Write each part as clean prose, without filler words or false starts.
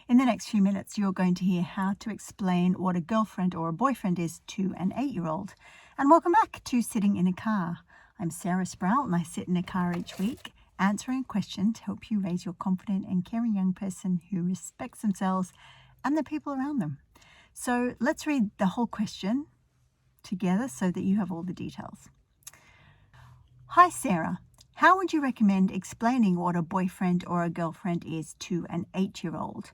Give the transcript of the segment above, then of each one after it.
In the next few minutes, you're going to hear how to explain what a girlfriend or a boyfriend is to an 8-year-old. And welcome back to Sitting in a Car. I'm Sarah Sprout and I sit in a car each week answering a question to help you raise your confident and caring young person who respects themselves and the people around them. So let's read the whole question together so that you have all the details. Hi Sarah, how would you recommend explaining what a boyfriend or a girlfriend is to an 8-year-old?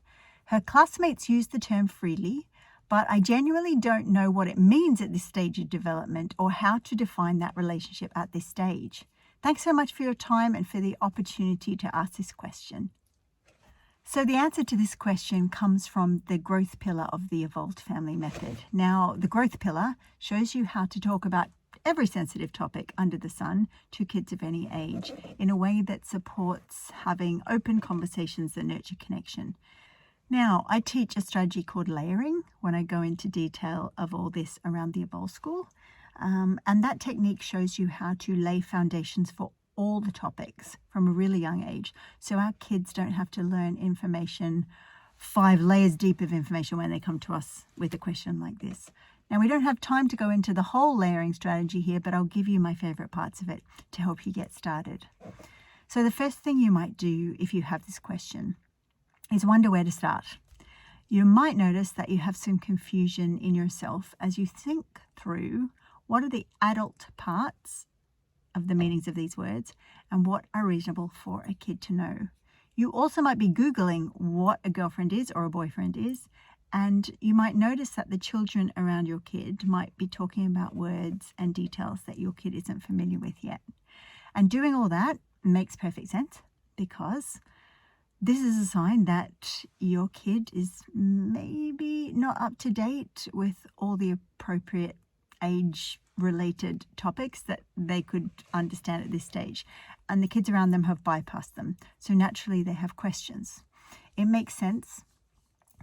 Her classmates use the term freely, but I genuinely don't know what it means at this stage of development or how to define that relationship at this stage. Thanks so much for your time and for the opportunity to ask this question. So the answer to this question comes from the growth pillar of the Evolved Family Method. Now, the growth pillar shows you how to talk about every sensitive topic under the sun to kids of any age in a way that supports having open conversations that nurture connection. Now, I teach a strategy called layering when I go into detail of all this around the Evolve School. And that technique shows you how to lay foundations for all the topics from a really young age. So our kids don't have to learn information, 5 layers deep of information when they come to us with a question like this. Now, we don't have time to go into the whole layering strategy here, but I'll give you my favorite parts of it to help you get started. So the first thing you might do if you have this question is wonder where to start. You might notice that you have some confusion in yourself as you think through what are the adult parts of the meanings of these words and what are reasonable for a kid to know. You also might be Googling what a girlfriend is or a boyfriend is, and you might notice that the children around your kid might be talking about words and details that your kid isn't familiar with yet. And doing all that makes perfect sense because this is a sign that your kid is maybe not up to date with all the appropriate age-related topics that they could understand at this stage. And the kids around them have bypassed them. So naturally they have questions. It makes sense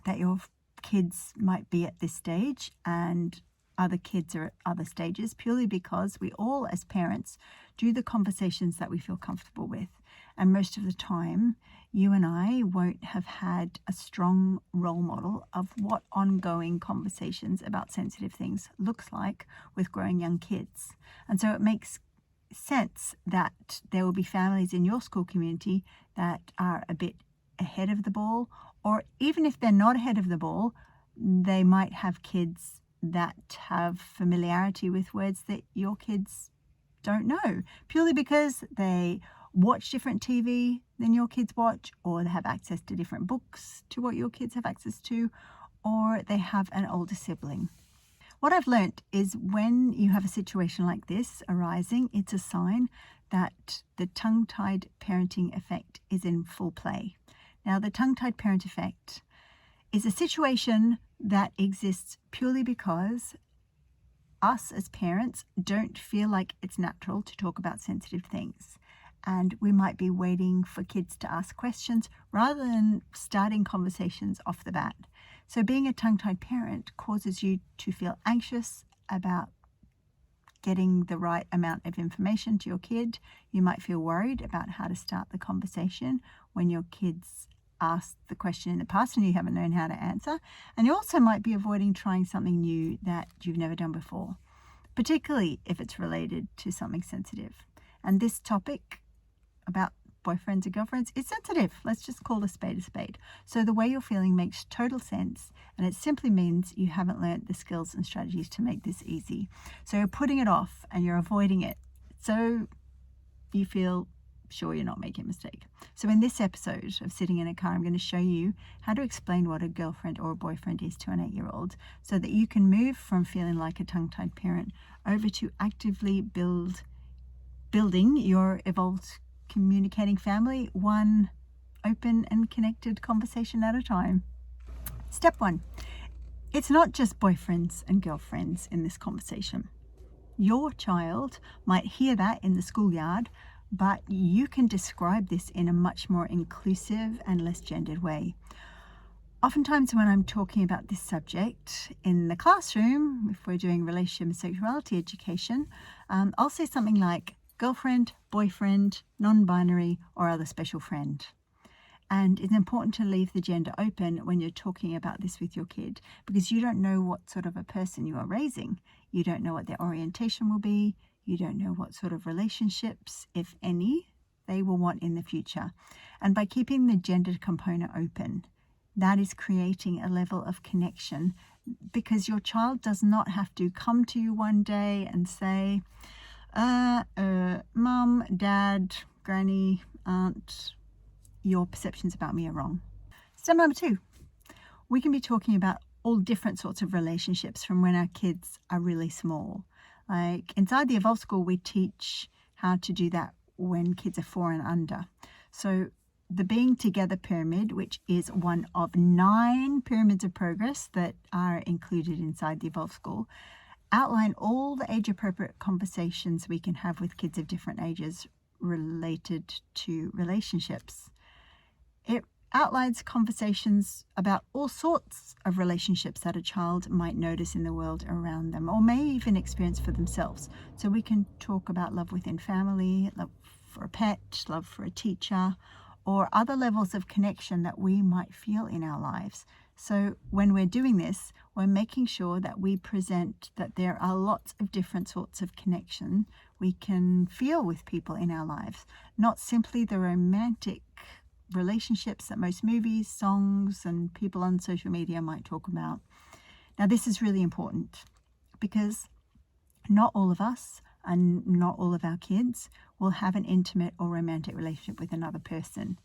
that your kids might be at this stage and other kids are at other stages purely because we all as parents do the conversations that we feel comfortable with. And most of the time, you and I won't have had a strong role model of what ongoing conversations about sensitive things looks like with growing young kids. And so it makes sense that there will be families in your school community that are a bit ahead of the ball, or even if they're not ahead of the ball, they might have kids that have familiarity with words that your kids don't know, purely because they watch different TV than your kids watch, or they have access to different books to what your kids have access to, or they have an older sibling. What I've learnt is when you have a situation like this arising, it's a sign that the tongue-tied parenting effect is in full play. Now, the tongue-tied parent effect is a situation that exists purely because us as parents don't feel like it's natural to talk about sensitive things. And we might be waiting for kids to ask questions rather than starting conversations off the bat. So being a tongue-tied parent causes you to feel anxious about getting the right amount of information to your kid. You might feel worried about how to start the conversation when your kids asked the question in the past and you haven't known how to answer. And you also might be avoiding trying something new that you've never done before, particularly if it's related to something sensitive. And this topic about boyfriends and girlfriends is sensitive. Let's just call a spade a spade. So the way you're feeling makes total sense, and it simply means you haven't learned the skills and strategies to make this easy. So you're putting it off and you're avoiding it, so you feel sure you're not making a mistake. So in this episode of Sitting in a Car, I'm going to show you how to explain what a girlfriend or a boyfriend is to an 8-year-old so that you can move from feeling like a tongue-tied parent over to actively building your evolved communicating family, one open and connected conversation at a time. Step 1. It's not just boyfriends and girlfriends in this conversation. Your child might hear that in the schoolyard, but you can describe this in a much more inclusive and less gendered way. Oftentimes when I'm talking about this subject in the classroom, if we're doing relationship and sexuality education, I'll say something like girlfriend, boyfriend, non-binary, or other special friend. And it's important to leave the gender open when you're talking about this with your kid, because you don't know what sort of a person you are raising. You don't know what their orientation will be. You don't know what sort of relationships, if any, they will want in the future. And by keeping the gender component open, that is creating a level of connection, because your child does not have to come to you one day and say, Mum, Dad, Granny, Aunt, your perceptions about me are wrong. Step number 2, we can be talking about all different sorts of relationships from when our kids are really small. Like inside the Evolve School, we teach how to do that when kids are 4 and under. So the Being Together pyramid, which is one of 9 pyramids of progress that are included inside the Evolve School, outline all the age-appropriate conversations we can have with kids of different ages related to relationships. It outlines conversations about all sorts of relationships that a child might notice in the world around them, or may even experience for themselves. So we can talk about love within family, love for a pet, love for a teacher, or other levels of connection that we might feel in our lives. So when we're doing this, we're making sure that we present that there are lots of different sorts of connection we can feel with people in our lives, not simply the romantic relationships that most movies, songs, and people on social media might talk about. Now, this is really important because not all of us and not all of our kids will have an intimate or romantic relationship with another person.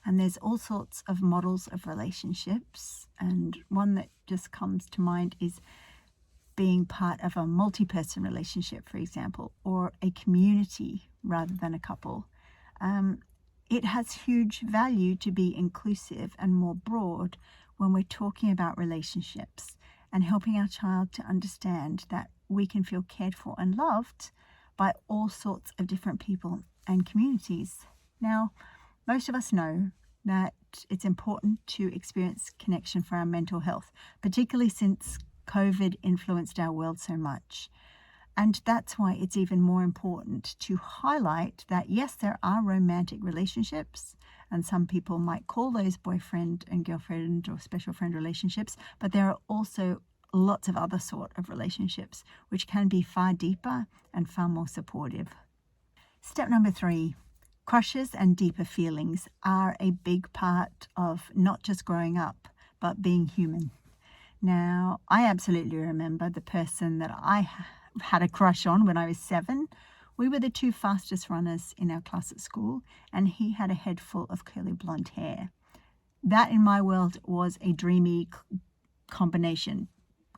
And there's all sorts of models of relationships. And one that just comes to mind is being part of a multi-person relationship, for example, or a community rather than a couple. It has huge value to be inclusive and more broad when we're talking about relationships and helping our child to understand that we can feel cared for and loved by all sorts of different people and communities. Now, most of us know that it's important to experience connection for our mental health, particularly since COVID influenced our world so much. And that's why it's even more important to highlight that, yes, there are romantic relationships, and some people might call those boyfriend and girlfriend or special friend relationships, but there are also lots of other sort of relationships which can be far deeper and far more supportive. Step number 3, crushes and deeper feelings are a big part of not just growing up, but being human. Now, I absolutely remember the person that I had a crush on when I was 7. We were the 2 fastest runners in our class at school, and he had a head full of curly blonde hair. That in my world was a dreamy combination.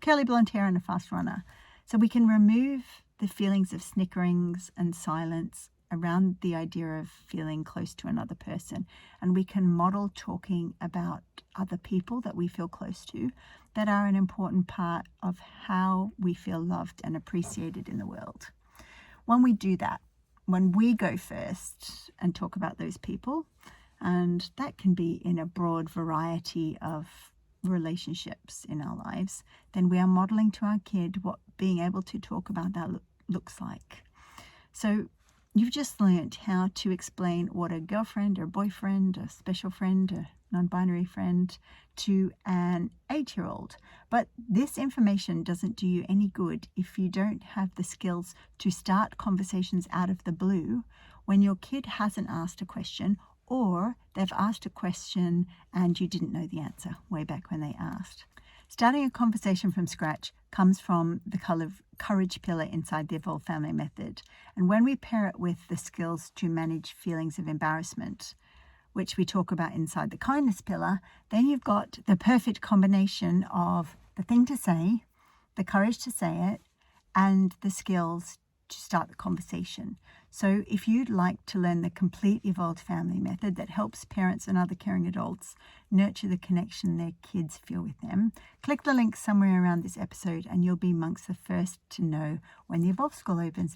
Curly blonde hair and a fast runner. So we can remove the feelings of snickerings and silence around the idea of feeling close to another person, and we can model talking about other people that we feel close to that are an important part of how we feel loved and appreciated in the world. When we do that, when we go first and talk about those people, and that can be in a broad variety of relationships in our lives, then we are modeling to our kid what being able to talk about that looks like. So you've just learned how to explain what a girlfriend or boyfriend, a special friend, a non-binary friend to an 8-year-old. But this information doesn't do you any good if you don't have the skills to start conversations out of the blue when your kid hasn't asked a question, or they've asked a question and you didn't know the answer way back when they asked. Starting a conversation from scratch comes from the courage pillar inside the Evolve Family Method. And when we pair it with the skills to manage feelings of embarrassment, which we talk about inside the kindness pillar, then you've got the perfect combination of the thing to say, the courage to say it, and the skills to start the conversation. So if you'd like to learn the complete Evolved Family Method that helps parents and other caring adults nurture the connection their kids feel with them, click the link somewhere around this episode and you'll be amongst the first to know when the Evolve School opens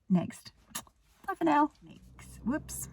next. Bye for now. Whoops.